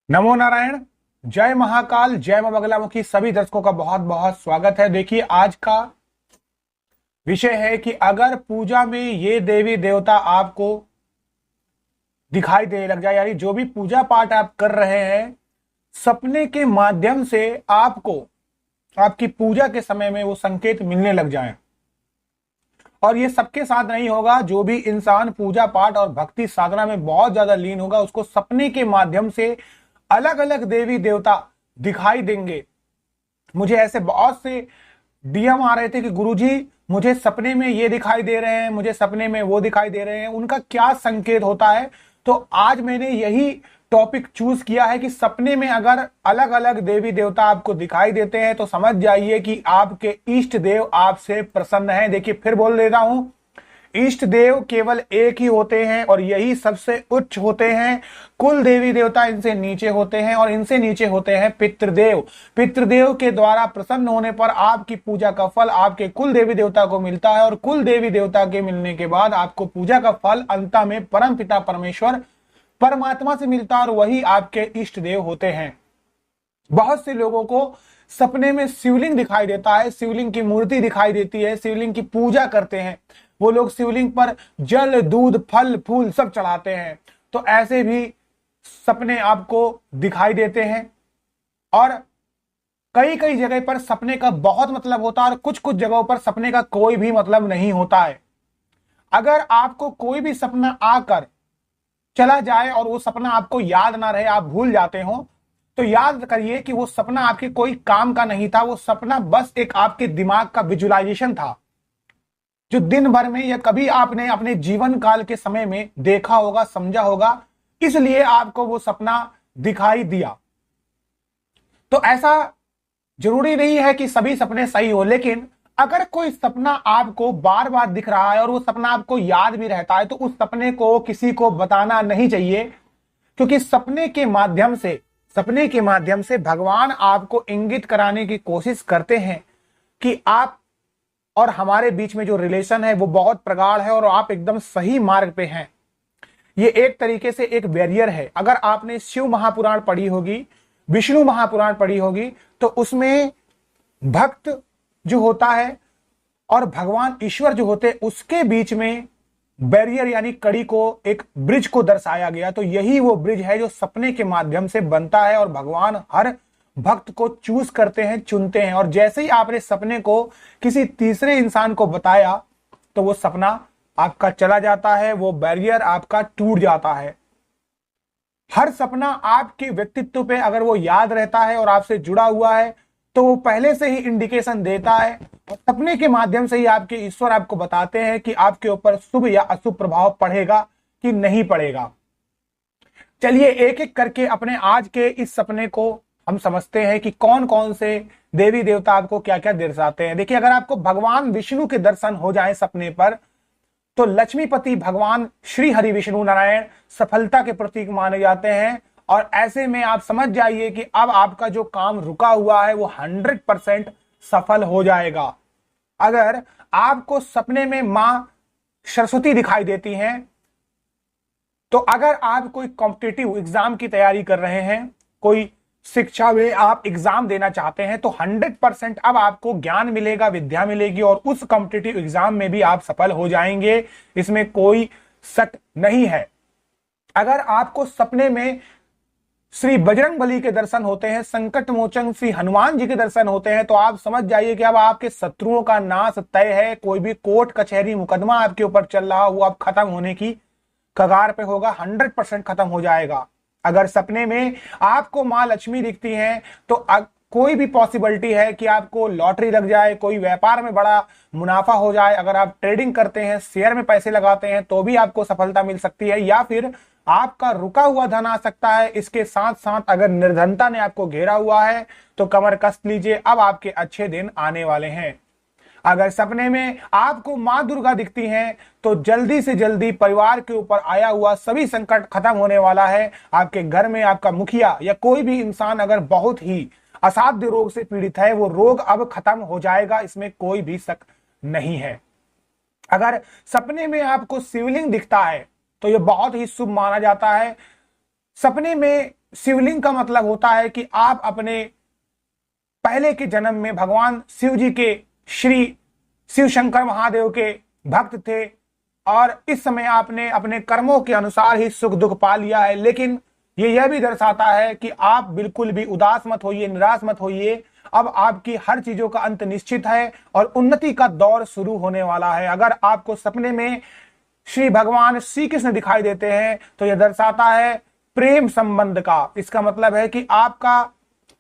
नमो नारायण। जय महाकाल, जय मां बगलामुखी। सभी दर्शकों का बहुत बहुत स्वागत है। देखिए, आज का विषय है कि अगर पूजा में ये देवी देवता आपको दिखाई देने लग जाए, यानी जो भी पूजा पाठ आप कर रहे हैं, सपने के माध्यम से आपको आपकी पूजा के समय में वो संकेत मिलने लग जाए। और ये सबके साथ नहीं होगा। जो भी इंसान पूजा पाठ और भक्ति साधना में बहुत ज्यादा लीन होगा, उसको सपने के माध्यम से अलग अलग देवी देवता दिखाई देंगे। मुझे ऐसे बहुत से डीएम आ रहे थे कि गुरुजी, मुझे सपने में ये दिखाई दे रहे हैं, मुझे सपने में वो दिखाई दे रहे हैं, उनका क्या संकेत होता है। तो आज मैंने यही टॉपिक चूज किया है कि सपने में अगर अलग अलग देवी देवता आपको दिखाई देते हैं तो समझ जाइए कि आपके इष्ट देव आपसे प्रसन्न हैं। देखिए, फिर बोल देता हूं, इष्ट देव केवल एक ही होते हैं और यही सबसे उच्च होते हैं। कुल देवी देवता इनसे नीचे होते हैं और इनसे नीचे होते हैं पितृदेव। पितृदेव के द्वारा प्रसन्न होने पर आपकी पूजा का फल आपके कुल देवी देवता को मिलता है और कुल देवी देवता के मिलने के बाद आपको पूजा का फल अंत में परम पिता परमेश्वर परमात्मा से मिलता है और वही आपके इष्ट देव होते हैं। बहुत से लोगों को सपने में शिवलिंग दिखाई देता है, शिवलिंग की मूर्ति दिखाई देती है, शिवलिंग की पूजा करते हैं। वो लोग शिवलिंग पर जल, दूध, फल, फूल सब चढ़ाते हैं। तो ऐसे भी सपने आपको दिखाई देते हैं। और कई कई जगह पर सपने का बहुत मतलब होता है और कुछ कुछ जगहों पर सपने का कोई भी मतलब नहीं होता है। अगर आपको कोई भी सपना आकर चला जाए और वो सपना आपको याद ना रहे, आप भूल जाते हो, तो याद करिए कि वो सपना आपके कोई काम का नहीं था। वो सपना बस एक आपके दिमाग का विजुलाइजेशन था, जो दिन भर में या कभी आपने अपने जीवन काल के समय में देखा होगा, समझा होगा, इसलिए आपको वो सपना दिखाई दिया। तो ऐसा जरूरी नहीं है कि सभी सपने सही हो, लेकिन अगर कोई सपना आपको बार बार दिख रहा है और वो सपना आपको याद भी रहता है तो उस सपने को किसी को बताना नहीं चाहिए। क्योंकि सपने के माध्यम से भगवान आपको इंगित कराने की कोशिश करते हैं कि आप और हमारे बीच में जो रिलेशन है वो बहुत प्रगाढ़ है और आप एकदम सही मार्ग पे हैं। ये एक तरीके से एक बैरियर है। अगर आपने शिव महापुराण पढ़ी होगी, विष्णु महापुराण पढ़ी होगी, तो उसमें भक्त जो होता है और भगवान ईश्वर जो होते हैं, उसके बीच में बैरियर यानी कड़ी को, एक ब्रिज को दर्शाया गया। तो यही वो ब्रिज है जो सपने के माध्यम से बनता है और भगवान हर भक्त को चूज करते हैं, चुनते हैं। और जैसे ही आपने सपने को किसी तीसरे इंसान को बताया तो वो सपना आपका चला जाता है, वो बैरियर आपका टूट जाता है। हर सपना आपके व्यक्तित्व पे अगर वो याद रहता है और आपसे जुड़ा हुआ है तो वो पहले से ही इंडिकेशन देता है और सपने के माध्यम से ही आपके ईश्वर आपको बताते हैं कि आपके ऊपर शुभ या अशुभ प्रभाव पड़ेगा कि नहीं पड़ेगा। चलिए एक एक करके अपने आज के इस सपने को हम समझते हैं कि कौन कौन से देवी देवता आपको क्या क्या दर्शाते हैं। देखिए, अगर आपको भगवान विष्णु के दर्शन हो जाए सपने पर तो लक्ष्मीपति भगवान श्री हरि विष्णु नारायण सफलता के प्रतीक माने जाते हैं। और ऐसे में आप समझ जाइए कि अब आपका जो काम रुका हुआ है वो 100% सफल हो जाएगा। अगर आपको सपने में मां सरस्वती दिखाई देती हैं, तो अगर आप कोई कॉम्पिटिटिव एग्जाम की तैयारी कर रहे हैं, कोई शिक्षा में आप एग्जाम देना चाहते हैं, तो 100% अब आपको ज्ञान मिलेगा, विद्या मिलेगी और उस कॉम्पिटिटिव एग्जाम में भी आप सफल हो जाएंगे। इसमें कोई शक नहीं है। अगर आपको सपने में श्री बजरंग बली के दर्शन होते हैं, संकट मोचन श्री हनुमान जी के दर्शन होते हैं, तो आप समझ जाइए कि अब आपके शत्रुओं का नाश तय है। कोई भी कोर्ट कचहरी मुकदमा आपके ऊपर चल रहा वो अब खत्म होने की कगार पे होगा, 100% खत्म हो जाएगा। अगर सपने में आपको मां लक्ष्मी दिखती हैं तो कोई भी पॉसिबिलिटी है कि आपको लॉटरी लग जाए, कोई व्यापार में बड़ा मुनाफा हो जाए। अगर आप ट्रेडिंग करते हैं, शेयर में पैसे लगाते हैं, तो भी आपको सफलता मिल सकती है या फिर आपका रुका हुआ धन आ सकता है। इसके साथ साथ अगर निर्धनता ने आपको घेरा हुआ है तो कमर कस लीजिए, अब आपके अच्छे दिन आने वाले हैं। अगर सपने में आपको मां दुर्गा दिखती हैं तो जल्दी से जल्दी परिवार के ऊपर आया हुआ सभी संकट खत्म होने वाला है। आपके घर में आपका मुखिया या कोई भी इंसान अगर बहुत ही असाध्य रोग से पीड़ित है, वो रोग अब खत्म हो जाएगा, इसमें कोई भी शक नहीं है। अगर सपने में आपको शिवलिंग दिखता है तो यह बहुत ही शुभ माना जाता है। सपने में शिवलिंग का मतलब होता है कि आप अपने पहले के जन्म में भगवान शिव जी के, श्री शिव शंकर महादेव के भक्त थे और इस समय आपने अपने कर्मों के अनुसार ही सुख दुख पा लिया है। लेकिन यह भी दर्शाता है कि आप बिल्कुल भी उदास मत होइए, निराश मत होइए। अब आपकी हर चीजों का अंत निश्चित है और उन्नति का दौर शुरू होने वाला है। अगर आपको सपने में श्री भगवान श्री कृष्ण दिखाई देते हैं तो यह दर्शाता है प्रेम संबंध का। इसका मतलब है कि आपका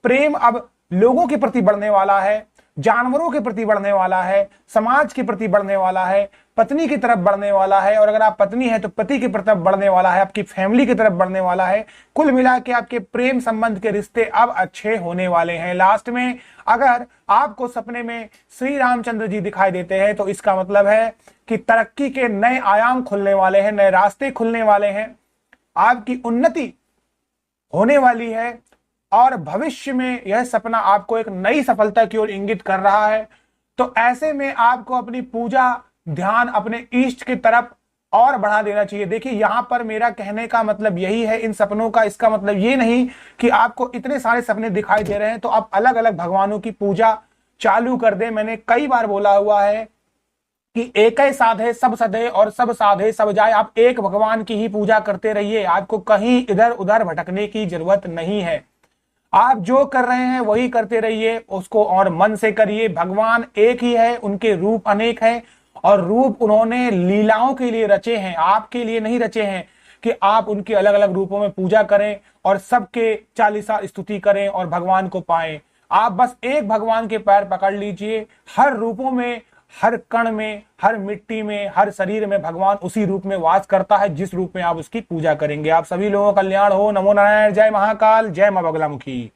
प्रेम अब लोगों के प्रति बढ़ने वाला है, जानवरों के प्रति बढ़ने वाला है, समाज के प्रति बढ़ने वाला है, पत्नी की तरफ बढ़ने वाला है, और अगर आप पत्नी है तो पति की तरफ बढ़ने वाला है, आपकी फैमिली की तरफ बढ़ने वाला है। कुल मिला के आपके प्रेम संबंध के रिश्ते अब अच्छे होने वाले हैं। लास्ट में अगर आपको सपने में श्री रामचंद्र जी दिखाई देते हैं तो इसका मतलब है कि तरक्की के नए आयाम खुलने वाले हैं, नए रास्ते खुलने वाले हैं, आपकी उन्नति होने वाली है और भविष्य में यह सपना आपको एक नई सफलता की ओर इंगित कर रहा है। तो ऐसे में आपको अपनी पूजा ध्यान अपने इष्ट की तरफ और बढ़ा देना चाहिए। देखिए यहां पर मेरा कहने का मतलब यही है इन सपनों का, इसका मतलब ये नहीं कि आपको इतने सारे सपने दिखाई दे रहे हैं तो आप अलग अलग भगवानों की पूजा चालू कर दें। मैंने कई बार बोला हुआ है कि एक ही साधे सब सधे और सब साधे सब जाए। आप एक भगवान की ही पूजा करते रहिए, आपको कहीं इधर उधर भटकने की जरूरत नहीं है। आप जो कर रहे हैं वही करते रहिए, उसको और मन से करिए। भगवान एक ही है, उनके रूप अनेक हैं और रूप उन्होंने लीलाओं के लिए रचे हैं, आपके लिए नहीं रचे हैं कि आप उनके अलग अलग रूपों में पूजा करें और सबके चालीसा स्तुति करें और भगवान को पाएं। आप बस एक भगवान के पैर पकड़ लीजिए, हर रूपों में, हर कण में, हर मिट्टी में, हर शरीर में भगवान उसी रूप में वास करता है जिस रूप में आप उसकी पूजा करेंगे। आप सभी लोगों का कल्याण हो। नमो नारायण। जय महाकाल। जय मां बगलामुखी।